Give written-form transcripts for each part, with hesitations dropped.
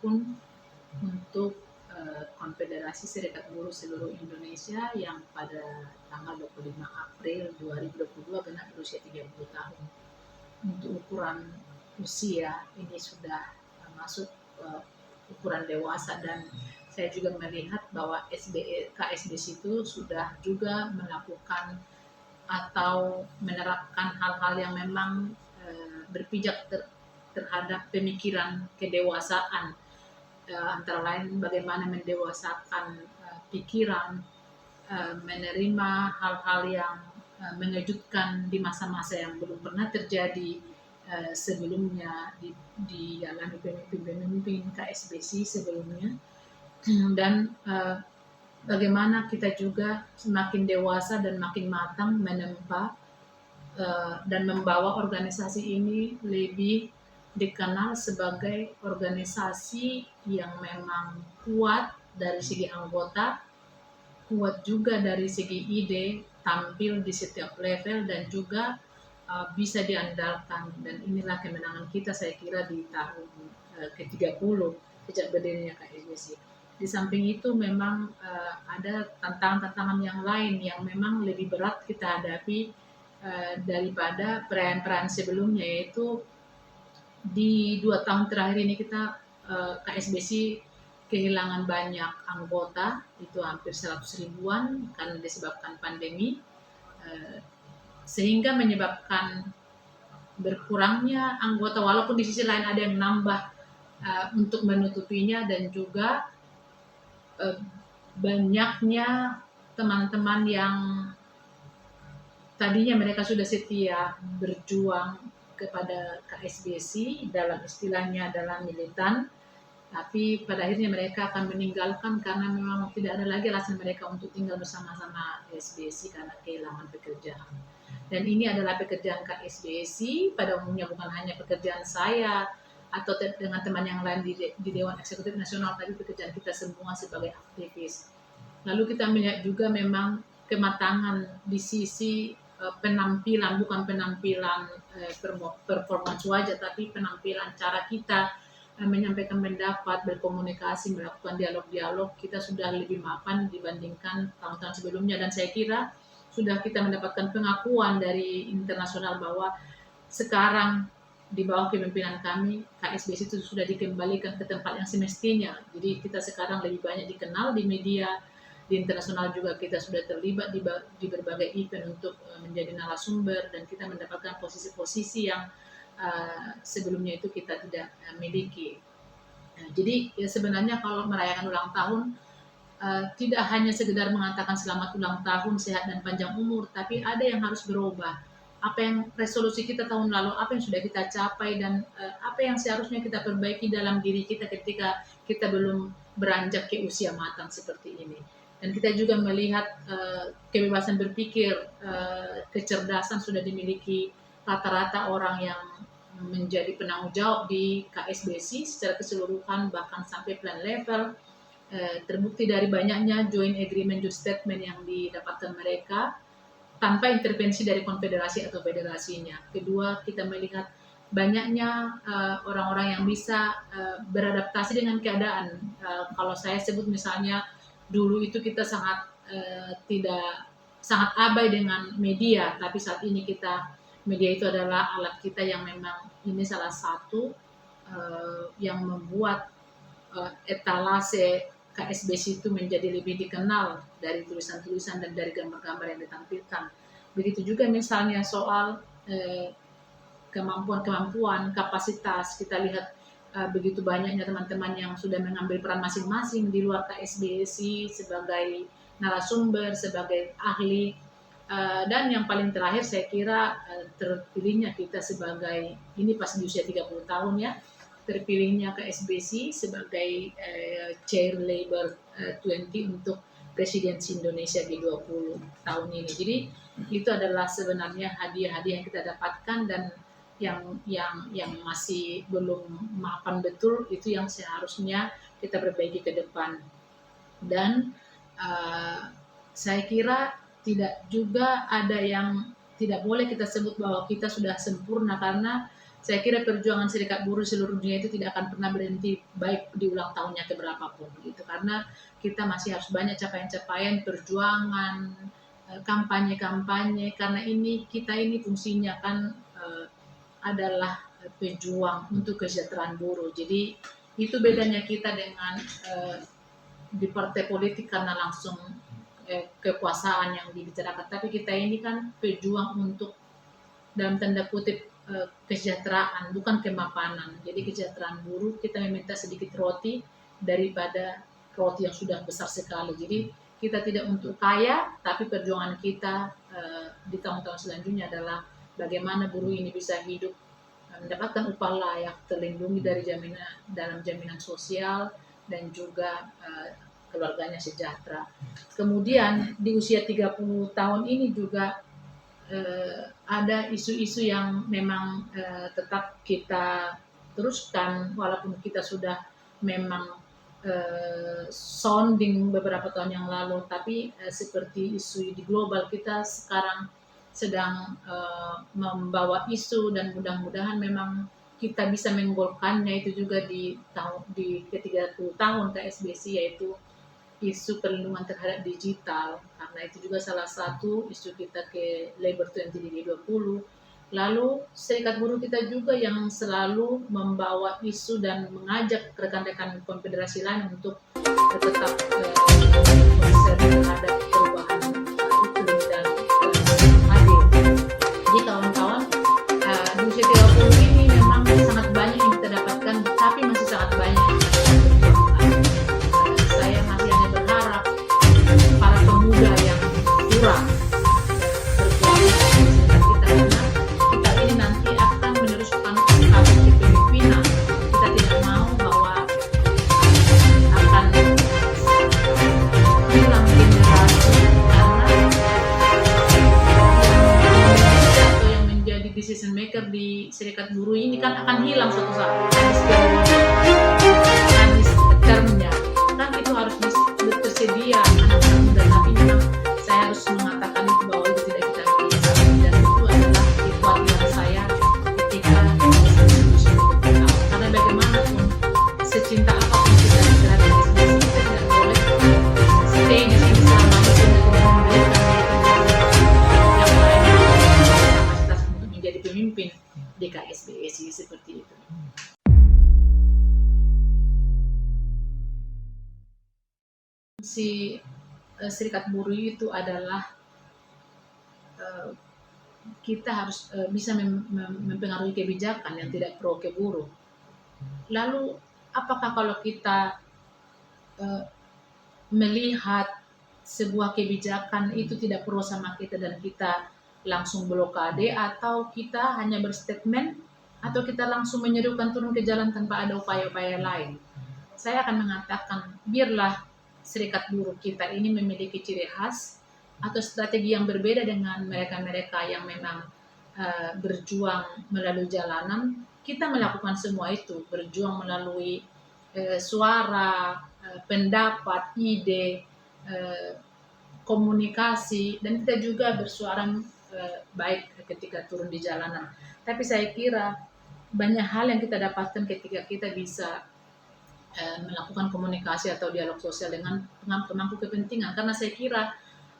pun untuk Konfederasi Serikat Buruh Seluruh Indonesia yang pada tanggal 25 April 2022 genap berusia 30 tahun. Untuk ukuran usia ini sudah masuk ukuran dewasa, dan saya juga melihat bahwa KSBC itu sudah juga melakukan atau menerapkan hal-hal yang memang berpijak terhadap pemikiran kedewasaan, antara lain bagaimana mendewasakan pikiran, menerima hal-hal yang mengejutkan di masa-masa yang belum pernah terjadi sebelumnya di dalam pemimpin KSBC sebelumnya, dan bagaimana kita juga semakin dewasa dan makin matang menempa dan membawa organisasi ini lebih dikenal sebagai organisasi yang memang kuat dari segi anggota, kuat juga dari segi ide, tampil di setiap level, dan juga bisa diandalkan. Dan inilah kemenangan kita, saya kira, di tahun ke-30 sejak berdirinya KSBC. Di samping itu memang ada tantangan-tantangan yang lain yang memang lebih berat kita hadapi daripada perayaan-perayaan sebelumnya, yaitu di 2 tahun terakhir ini kita KSBC kehilangan banyak anggota, itu hampir 100 ribuan karena disebabkan pandemi, sehingga menyebabkan berkurangnya anggota, walaupun di sisi lain ada yang nambah untuk menutupinya, dan juga banyaknya teman-teman yang tadinya mereka sudah setia berjuang kepada KSBC, dalam istilahnya dalam militan, tapi pada akhirnya mereka akan meninggalkan karena memang tidak ada lagi alasan mereka untuk tinggal bersama-sama KSBC karena kehilangan pekerjaan. Dan ini adalah pekerjaan KSBC pada umumnya, bukan hanya pekerjaan saya atau dengan teman yang lain di Dewan Eksekutif Nasional, tapi pekerjaan kita semua sebagai aktivis. Lalu kita melihat juga memang kematangan di sisi penampilan, bukan penampilan performance wajah, tapi penampilan cara kita menyampaikan pendapat, berkomunikasi, melakukan dialog-dialog, kita sudah lebih mapan dibandingkan tahun-tahun sebelumnya. Dan saya kira sudah kita mendapatkan pengakuan dari internasional bahwa sekarang di bawah kepemimpinan kami, KSBC itu sudah dikembalikan ke tempat yang semestinya. Jadi kita sekarang lebih banyak dikenal di media, di internasional juga kita sudah terlibat di berbagai event untuk menjadi narasumber, dan kita mendapatkan posisi-posisi yang sebelumnya itu kita tidak miliki. Nah, jadi ya sebenarnya kalau merayakan ulang tahun tidak hanya sekedar mengatakan selamat ulang tahun, sehat dan panjang umur, tapi ada yang harus berubah. Apa yang resolusi kita tahun lalu, apa yang sudah kita capai, dan apa yang seharusnya kita perbaiki dalam diri kita ketika kita belum beranjak ke usia matang seperti ini. Dan kita juga melihat kebebasan berpikir, kecerdasan sudah dimiliki rata-rata orang yang menjadi penanggung jawab di KSBC secara keseluruhan, bahkan sampai plan level. Terbukti dari banyaknya joint agreement, joint statement yang didapatkan mereka tanpa intervensi dari konfederasi atau federasinya. Kedua, kita melihat banyaknya orang-orang yang bisa beradaptasi dengan keadaan. Kalau saya sebut misalnya, dulu itu kita sangat abai dengan media, tapi saat ini media itu adalah alat kita yang memang ini salah satu yang membuat etalase KSBC itu menjadi lebih dikenal dari tulisan-tulisan dan dari gambar-gambar yang ditampilkan. Begitu juga misalnya soal kemampuan, kapasitas. Kita lihat begitu banyaknya teman-teman yang sudah mengambil peran masing-masing di luar KSBC sebagai narasumber, sebagai ahli. Dan yang paling terakhir saya kira terpilihnya kita sebagai, ini pas di usia 30 tahun ya, terpilihnya KSBC sebagai Chair Labor 20 untuk Presidensi Indonesia G20 tahun ini. Jadi itu adalah sebenarnya hadiah-hadiah yang kita dapatkan, dan yang masih belum mapan betul itu yang seharusnya kita perbaiki ke depan. Dan saya kira tidak juga ada yang tidak boleh kita sebut bahwa kita sudah sempurna, karena Saya kira perjuangan serikat buruh seluruh dunia itu tidak akan pernah berhenti, baik di ulang tahunnya keberapapun gitu, karena kita masih harus banyak capaian-capaian perjuangan, kampanye-kampanye, karena ini kita ini fungsinya kan adalah pejuang untuk kesejahteraan buruh. Jadi itu bedanya kita dengan di partai politik karena langsung kekuasaan yang dibicarakan, tapi kita ini kan pejuang untuk dalam tanda kutip kesejahteraan, bukan kemapanan. Jadi kesejahteraan buruh, kita meminta sedikit roti daripada roti yang sudah besar sekali. Jadi kita tidak untuk kaya, tapi perjuangan kita di tahun-tahun selanjutnya adalah bagaimana buruh ini bisa hidup, mendapatkan upah layak, terlindungi dari dalam jaminan sosial, dan juga keluarganya sejahtera. Kemudian di usia 30 tahun ini juga ada isu-isu yang memang tetap kita teruskan walaupun kita sudah memang sounding beberapa tahun yang lalu, tapi seperti isu di global kita sekarang sedang membawa isu, dan mudah-mudahan memang kita bisa menggolkannya itu juga di ke-30 tahun KSBC, yaitu isu perlindungan terhadap digital, karena itu juga salah satu isu kita ke Labor 2020. Lalu serikat buruh kita juga yang selalu membawa isu dan mengajak rekan-rekan konfederasi lain untuk tetap konsen terhadap perubahan iklim dan adil. Jadi kawan-kawan, di usia 30 ini memang sangat banyak yang kita dapatkan, tapi masih sangat banyak yang kita perjuangkan. Saya masih hanya berharap para pemuda yang kurang decision maker di serikat buruh ini kan akan hilang suatu saat. Habis termnya kan itu harus tersedia anak-anak muda, tapi memang saya harus mengatakan itu bahwa itu tidak kita bisa, dan itu adalah kekhawatiran saya ketika karena bagaimanapun secinta apapun kita terhadap bisnis, kita tidak boleh stay di sini selamanya untuk memberikan yang lain kapasitas untuk menjadi pemimpin di KSBSI seperti itu. Si serikat buruh itu adalah kita harus bisa mempengaruhi kebijakan yang tidak pro ke buruh. Lalu apakah kalau kita melihat sebuah kebijakan itu tidak pro sama kita dan kita langsung blokade, atau kita hanya berstatement, atau kita langsung menyerukan turun ke jalan tanpa ada upaya-upaya lain? Saya akan mengatakan biarlah serikat buruh kita ini memiliki ciri khas atau strategi yang berbeda dengan mereka-mereka yang memang berjuang melalui jalanan. Kita melakukan semua itu, berjuang melalui suara, pendapat, ide, komunikasi, dan kita juga bersuara baik ketika turun di jalanan. Tapi saya kira banyak hal yang kita dapatkan ketika kita bisa melakukan komunikasi atau dialog sosial dengan pemangku kepentingan, karena saya kira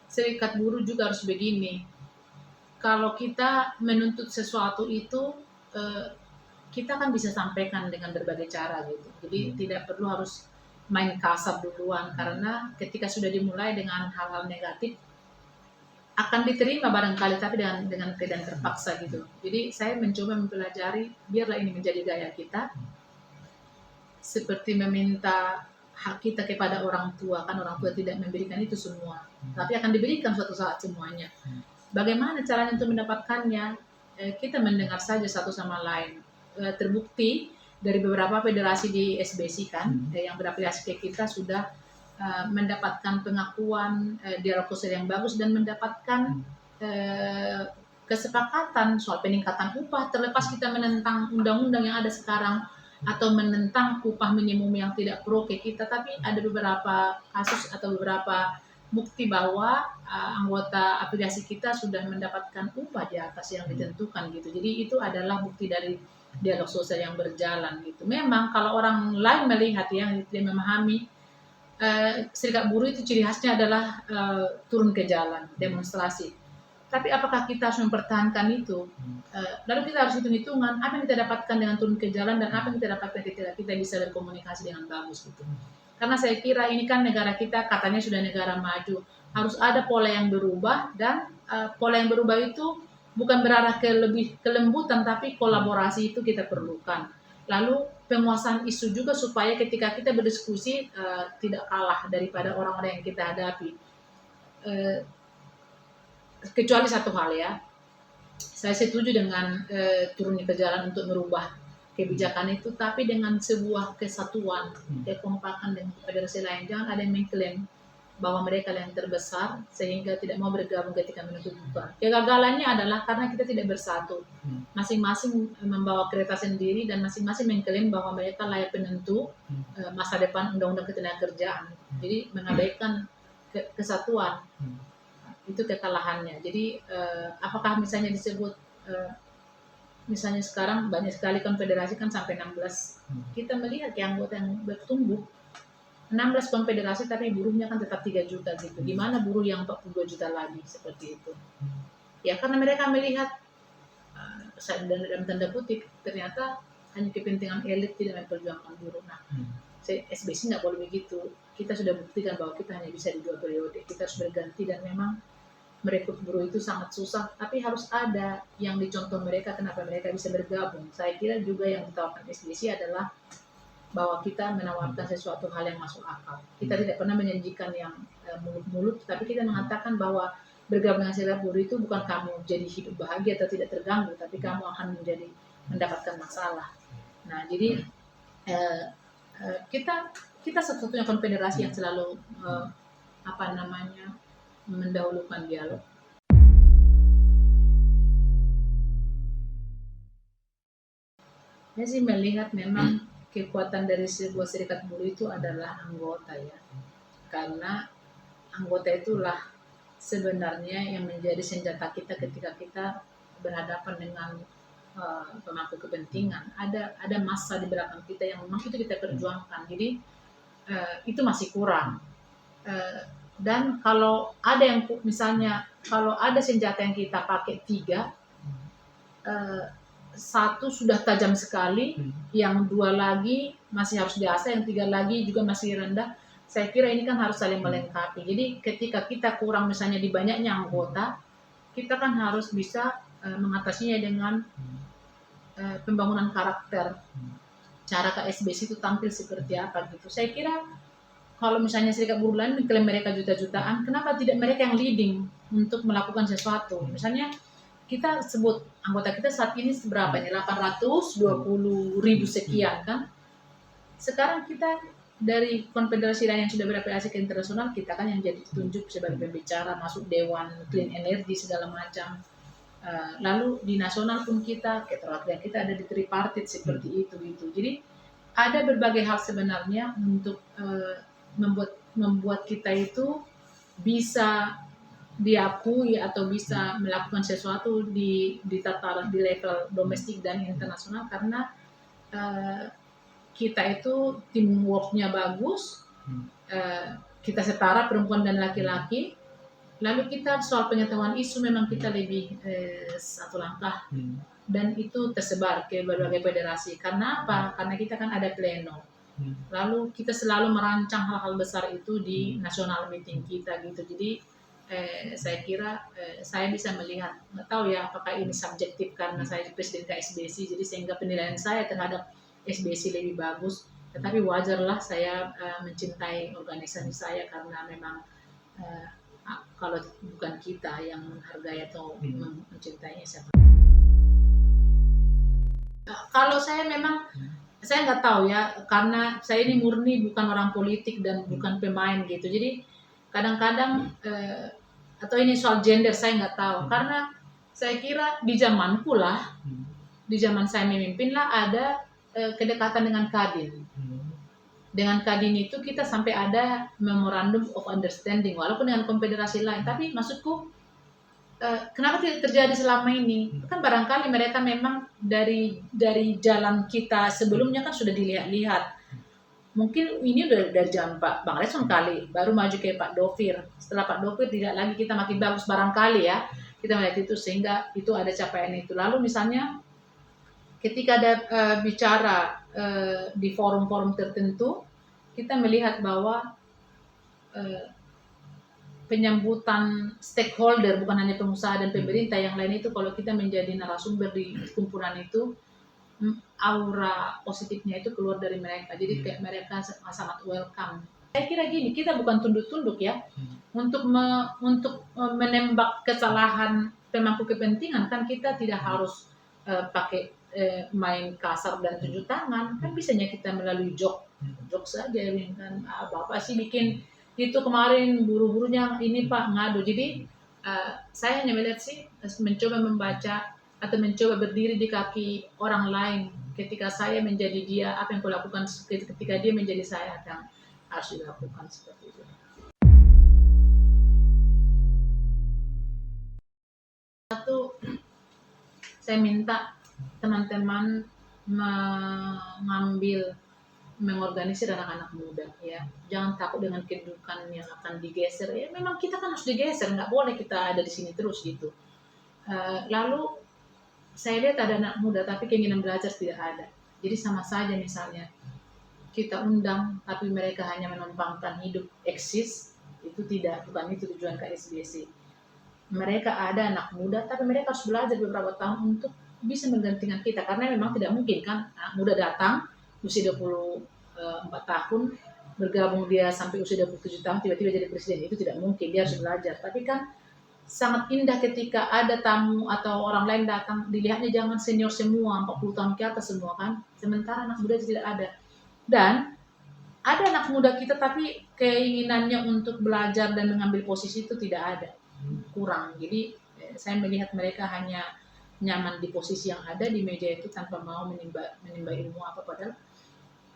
serikat buruh juga harus begini. Kalau kita menuntut sesuatu itu kita kan bisa sampaikan dengan berbagai cara gitu. Jadi tidak perlu harus main kasar duluan, karena ketika sudah dimulai dengan hal-hal negatif akan diterima barangkali, tapi dengan keadaan terpaksa gitu. Jadi saya mencoba mempelajari, biarlah ini menjadi gaya kita, seperti meminta hak kita kepada orang tua, kan orang tua tidak memberikan itu semua, tapi akan diberikan suatu saat semuanya. Bagaimana caranya untuk mendapatkannya? Kita mendengar saja satu sama lain. Terbukti dari beberapa federasi di SBC kan, yang berafiliasi ke kita sudah mendapatkan pengakuan dialog sosial yang bagus dan mendapatkan kesepakatan soal peningkatan upah, terlepas kita menentang undang-undang yang ada sekarang atau menentang upah minimum yang tidak pro ke kita. Tapi ada beberapa kasus atau beberapa bukti bahwa anggota afiliasi kita sudah mendapatkan upah di atas yang ditentukan gitu. Jadi itu adalah bukti dari dialog sosial yang berjalan gitu. Memang kalau orang lain melihat yang tidak memahami, serikat buruh itu ciri khasnya adalah turun ke jalan, demonstrasi. Tapi apakah kita harus mempertahankan itu? Lalu kita harus hitung-hitungan apa yang kita dapatkan dengan turun ke jalan dan apa yang kita dapatkan ketika kita bisa berkomunikasi dengan bagus gitu. Karena saya kira ini kan negara kita katanya sudah negara maju, harus ada pola yang berubah dan pola yang berubah itu bukan berarah ke lebih kelembutan tapi kolaborasi itu kita perlukan. Lalu penguasaan isu juga supaya ketika kita berdiskusi tidak kalah daripada orang-orang yang kita hadapi. Kecuali satu hal ya, saya setuju dengan turunnya ke jalan untuk merubah kebijakan itu, tapi dengan sebuah kesatuan, kekompakan dengan federasi lain. Jangan ada yang mengklaim bahwa mereka yang terbesar sehingga tidak mau bergabung ketika menuntut upah. Kegagalannya adalah karena kita tidak bersatu. Masing-masing membawa kereta sendiri dan masing-masing mengklaim bahwa mereka layak penentu masa depan undang-undang ketenagakerjaan. Jadi mengabaikan kesatuan. Itu kekalahannya. Jadi apakah misalnya disebut misalnya sekarang banyak sekali konfederasi kan sampai 16. Kita melihat yang anggota yang bertumbuh 16 konfederasi tapi buruhnya kan tetap 3 juta gitu. Gimana buruh yang 42 juta lagi seperti itu? Ya karena mereka melihat dalam tanda kutip ternyata hanya kepentingan elit tidak memperjuangkan buruh. Nah, SBC nggak boleh begitu. Kita sudah buktikan bahwa kita hanya bisa di 2 periode. Kita harus berganti dan memang merekrut buruh itu sangat susah, tapi harus ada yang dicontoh mereka kenapa mereka bisa bergabung. Saya kira juga yang ditawarkan SBC adalah bahwa kita menawarkan sesuatu hal yang masuk akal. Kita tidak pernah menjanjikan yang mulut-mulut, tapi kita mengatakan bahwa bergabung dengan serikat buruh itu bukan kamu jadi hidup bahagia atau tidak terganggu, tapi kamu akan mendapatkan masalah. Nah, jadi kita satu-satunya konfederasi yang selalu mendahulukan dialog. Saya sih melihat memang kekuatan dari sebuah serikat buruh itu adalah anggota ya, karena anggota itulah sebenarnya yang menjadi senjata kita ketika kita berhadapan dengan pemangku kepentingan. Ada massa di belakang kita yang memang itu kita perjuangkan. Jadi itu masih kurang. Dan kalau ada yang misalnya kalau ada senjata yang kita pakai 3, satu sudah tajam sekali, yang 2 lagi masih harus diasah, yang 3 lagi juga masih rendah. Saya kira ini kan harus saling melengkapi. Jadi ketika kita kurang misalnya di banyaknya anggota, kita kan harus bisa mengatasinya dengan pembangunan karakter. Cara KSBC itu tampil seperti apa gitu. Saya kira kalau misalnya serikat buruh lain mengklaim mereka juta-jutaan, kenapa tidak mereka yang leading untuk melakukan sesuatu? Misalnya kita sebut anggota kita saat ini seberapa nih? 820.000 sekian kan? Sekarang kita dari konfederasi lain yang sudah berafiliasi ke internasional, kita kan yang jadi ditunjuk sebagai pembicara, masuk dewan clean energy segala macam. Lalu di nasional pun kita keterwakilan kita ada di tripartit seperti itu gitu. Jadi ada berbagai hal sebenarnya untuk membuat kita itu bisa diakui atau bisa melakukan sesuatu di tataran di level domestik dan internasional karena kita itu teamworknya bagus, kita setara perempuan dan laki-laki, lalu kita soal pengetahuan isu memang kita lebih satu langkah dan itu tersebar ke berbagai federasi. Karena apa? Karena kita kan ada pleno. Lalu kita selalu merancang hal-hal besar itu di national meeting kita gitu. Jadi saya kira saya bisa melihat, nggak tahu ya apakah ini subjektif karena saya presiden KSBC, jadi sehingga penilaian saya terhadap SBC lebih bagus. Tetapi wajarlah saya mencintai organisasi saya karena memang kalau bukan kita yang menghargai atau mencintainya siapa. Kalau saya memang saya nggak tahu ya, karena saya ini murni bukan orang politik dan bukan pemain gitu. Jadi kadang-kadang atau ini soal gender saya nggak tahu, karena saya kira di zamanku lah, di zaman saya memimpin lah ada kedekatan dengan Kadin. dengan Kadin itu kita sampai ada memorandum of understanding walaupun dengan konfederasi lain. Tapi maksudku kenapa tidak terjadi selama ini? Kan barangkali mereka memang dari jalan kita sebelumnya kan sudah dilihat-lihat. Mungkin ini udah dari zaman Pak Bang Reson kali, baru maju ke Pak Dovir. Setelah Pak Dovir tidak lagi kita makin bagus barangkali ya. Kita melihat itu sehingga itu ada capaian itu. Lalu misalnya ketika ada bicara di forum-forum tertentu, kita melihat bahwa penyambutan stakeholder bukan hanya pengusaha dan pemerintah yang lain itu kalau kita menjadi narasumber di kumpulan itu aura positifnya itu keluar dari mereka. Jadi kayak mereka sangat welcome. Saya kira gini, kita bukan tunduk-tunduk ya untuk menembak kesalahan pemangku kepentingan kan kita tidak harus pakai main kasar dan tunjuk tangan kan bisanya kita melalui joke saja kan bapak sih bikin itu kemarin buru-burunya ini Pak ngadu. Jadi saya hanya melihat sih mencoba membaca atau mencoba berdiri di kaki orang lain. Ketika saya menjadi dia, apa yang kulakukan ketika dia menjadi saya akan harus dilakukan seperti itu. Satu, saya minta teman-teman mengorganisir anak-anak muda ya, jangan takut dengan kedudukan yang akan digeser ya, memang kita kan harus digeser, nggak boleh kita ada di sini terus gitu. Lalu saya lihat ada anak muda tapi keinginan belajar tidak ada, jadi sama saja misalnya kita undang tapi mereka hanya menumpangkan hidup eksis, itu tidak, bukan itu tujuan KSBC. Mereka ada anak muda tapi mereka harus belajar beberapa tahun untuk bisa menggantikan kita, karena memang tidak mungkin kan anak muda datang usia 24 tahun bergabung dia sampai usia 27 tahun tiba-tiba jadi presiden, itu tidak mungkin, dia harus belajar. Tapi kan sangat indah ketika ada tamu atau orang lain datang, dilihatnya jangan senior semua 40 tahun ke atas semua kan, sementara anak muda tidak ada. Dan ada anak muda kita tapi keinginannya untuk belajar dan mengambil posisi itu tidak ada, kurang. Jadi saya melihat mereka hanya nyaman di posisi yang ada di meja itu tanpa mau menimba ilmu apa, padahal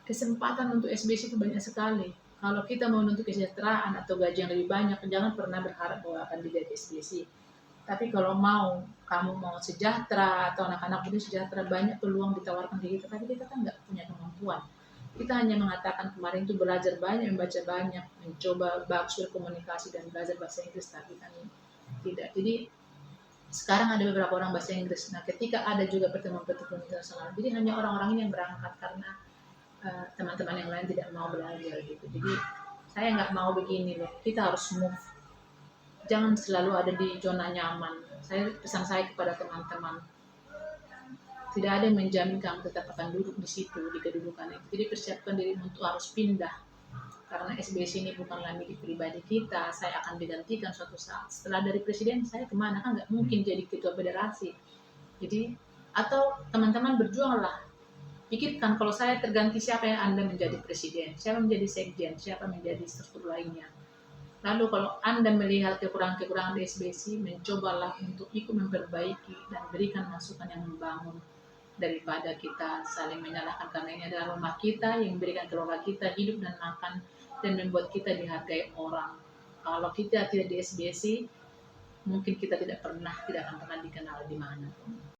kesempatan untuk SBC itu banyak sekali. Kalau kita mau menuntut kesejahteraan atau gaji yang lebih banyak, jangan pernah berharap bahwa akan digaji SBC. Tapi kalau kamu mau sejahtera atau anak-anak muda sejahtera, banyak peluang ditawarkan di kita. Tapi kita kan nggak punya kemampuan. Kita hanya mengatakan kemarin itu belajar banyak, membaca banyak, mencoba bagus berkomunikasi dan belajar bahasa Inggris, tapi kan tidak. Jadi sekarang ada beberapa orang bahasa Inggris. Nah, ketika ada juga pertemuan-pertemuan internasional, jadi hanya orang-orang ini yang berangkat karena teman-teman yang lain tidak mau belajar gitu. Jadi saya nggak mau begini loh, kita harus move, jangan selalu ada di zona nyaman. Pesan saya kepada teman-teman, tidak ada yang menjamin kamu tetap akan duduk di situ di kedudukan itu. Jadi persiapkan diri untuk harus pindah, karena SBC ini bukanlah milik pribadi kita. Saya akan digantikan suatu saat setelah dari presiden, saya kemana, kan nggak mungkin jadi ketua federasi. Jadi atau teman-teman berjuanglah, pikirkan kalau saya terganti siapa yang Anda menjadi presiden, siapa menjadi sekjen, siapa menjadi struktur lainnya. Lalu kalau Anda melihat kekurangan-kekurangan di SBC, mencobalah untuk ikut memperbaiki dan berikan masukan yang membangun, daripada kita saling menyalahkan, karena ini adalah rumah kita yang memberikan keluarga kita hidup dan makan dan membuat kita dihargai orang. Kalau kita tidak di SBC, mungkin kita tidak akan pernah dikenal di mana pun.